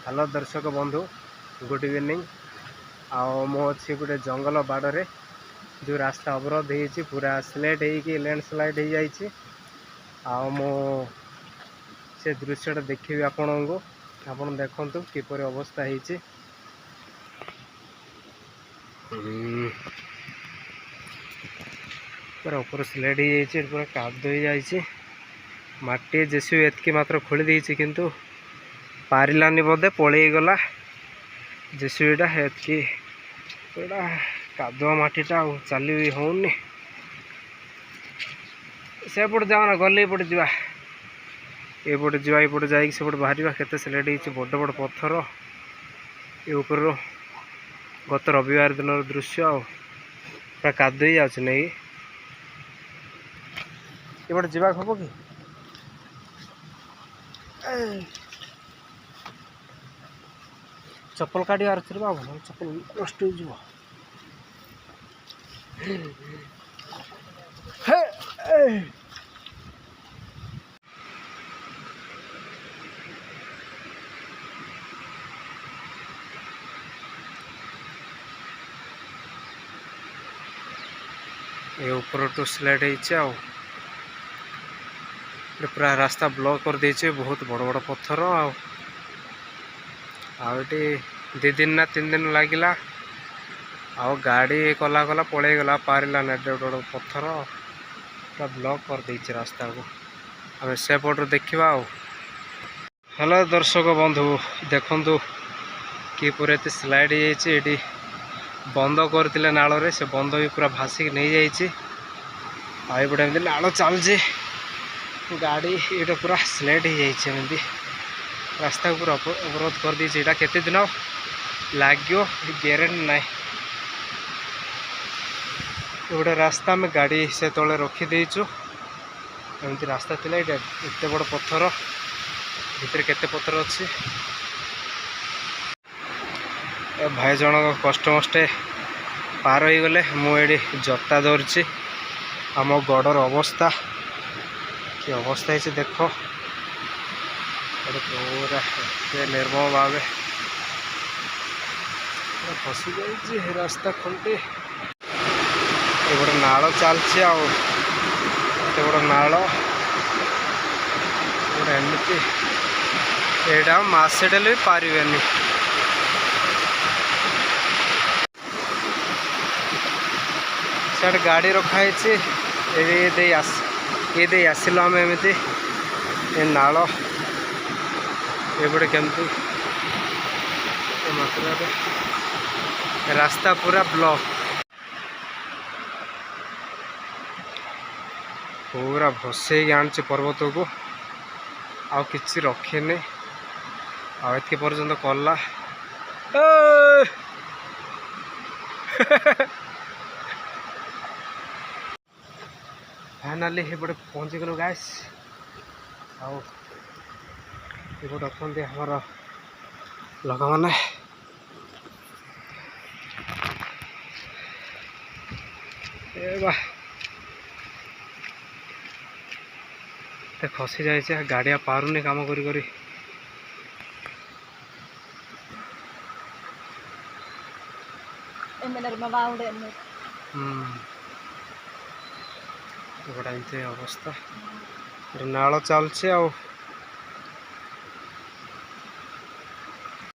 hello दर्शक बंधु good evening मु अच्छी गोटे जंगल बाड़े जो रास्ता अवरोध हो पूरा स्लेट हो लैंडस्लाइड हो जाइए से दृश्यटा देखी आपण को आपण देखु किपर अवस्था होती पूरा ऊपर स्लेट हो जाइए पूरा काद हो जाइए माटी जेसीबी एतकी मात्र खोली देती किंतु पारिलानी बोधे पलैगला जेसीबीटा एतकी पूरा कादुआ माटीटा चली भी होनी सेपटे जाओना गले पटे जा एपटे जा एपटे जापटे बाहर केते स्लेट हो बड़ बड़ पत्थर ये ऊपर गत रविवार दिन दृश्य पूरा कादु ही जाऊँ नहीं एपटे जावाक हम कि चप्पल काटी आरथर बाबू चप्पल नष्ट हो ये ऊपर टू स्लाइड हो पूरा रास्ता ब्लॉक कर देचे बहुत बड़ बड़ पत्थर आउटी 2 दिन ना 3 दिन लगिला आउ गाड़ी कला कला पलैगला पारा ना बड़ पत्थर पूरा ब्लॉक कर देचे रास्ता को आम सेपट देखा हेलो दर्शक बंधु देखु कि पूरा एत स्लाइड ये बंद करते नाल से बंद भी पूरा भासिक नहीं जाइए आईपटे एमती नाल चलती गाड़ी ये पूरा स्लेट हो जाइए रास्ता पूरा अवरोध कर दी केते दिन लगे ग्यारंटी ना गोटे रास्ता में गाड़ी से तले रखीदेचु एमती रास्ता थी एत बड़ पत्थर भितर केते पत्थर अच्छी भाई जनक कष्ट मस्ते पार हो गले मुझे जता धरची आम गड़र अवस्था कि अवस्था है देख पूरा निर्मम भाव फसी जाइए रास्ता खुंटी ये गोटे नाल चलती आते बड़ नाल गोटे एमती यहाँ मसे भी पारे से गाड़ी रखाई ये आसिल आम एमती ये नाल एपटे केमती रास्ता पूरा ब्लॉक पूरा भसई आनी पर्वत को आउ कि रखेनि आके पर्यंत कला फाइनाली एपटे पहुँची गलु गाइस आउटे अच्छा हमार लोक मैंने खसी जाए गाड़िया पारुनी काम करी गोटे एमती अवस्था नाल चलছে